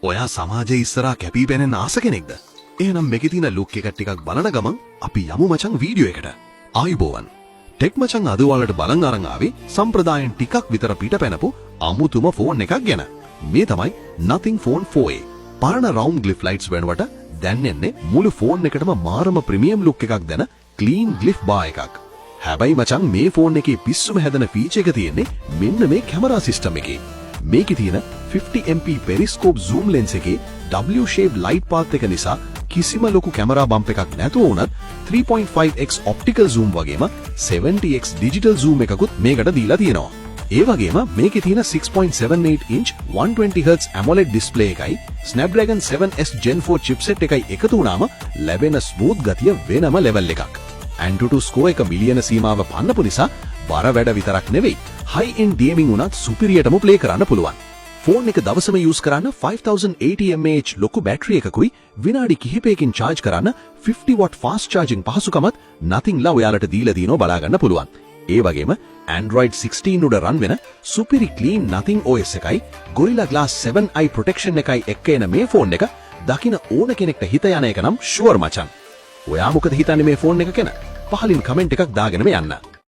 ඔයා සමාජයේ ඉස්සරහා කැපී පෙනෙන ආස කෙනෙක්ද? එහෙනම් මේකේ තියෙන ලුක් එක ටිකක් බලන ගමන් අපි යමු මචං වීඩියෝ එකට. ආයුබෝවන්. ටෙක් මචං අද ඔයාලට බලන් අරන් ආවේ සම්ප්‍රදායෙන් ටිකක් විතර පිටපැනපු අමුතුම ෆෝන් එකක් ගැන. මේ තමයි Nothing Phone 4a. පරණ රවුන්ඩ් ග්ලිෆ් ලයිට්ස් වෙනුවට දැන් එන්නේ මුළු ෆෝන් එකටම මාරම ප්‍රීමියම් ලුක් එකක් දෙන ක්ලීන් ග්ලිෆ් බාර් එකක්. හැබැයි මචං මේ ෆෝන් එකේ පිස්සුම හැදෙන ෆීචර් එක තියෙන්නේ මෙන්න මේ කැමරා සිස්ටම් එකේ. මේකේ තියෙන 50MP පෙරිස්කෝප් zoom lens එකේ W shape light path එක නිසා කිසිම ලොකු කැමරා බම්ප් එකක් නැතුව වුණත් 3.5x optical zoom වගේම 70x digital zoom එකකුත් මේකට දීලා තියෙනවා. ඒ වගේම මේකේ තියෙන 6.78 inch 120Hz AMOLED display එකයි Snapdragon 7S Gen 4 chipset එකයි එකතු වුණාම ලැබෙන smooth ගතිය වෙනම level එකක්. Antutu score එක මිලියන සීමාව පන්නපු නිසා බර වැඩ විතරක් නෙවෙයි high end gaming උනත් සුපිරියටම play කරන්න පුළුවන්. ෆෝන් එක දවසම යූස් කරන්න 5080 mAh ලොකු බැටරි එකකුයි විනාඩි කිහිපයකින් charge කරන්න 50 watt fast charging පහසුකමත් Nothing ලා ඔයාලට දීලා දිනව බලා ගන්න පුළුවන්. ඒ වගේම Android 16 උඩ run වෙන සුපිරි clean Nothing OS එකයි Gorilla Glass 7i protection එකයි එක්ක එන මේ ෆෝන් එක දකින ඕන කෙනෙක්ට හිත යන එක නම් sure මචං. ඔයා මොකද හිතන්නේ මේ ෆෝන් එක ගැන? පහලින් කමෙන්ට් එකක් දාගෙනම යන්න.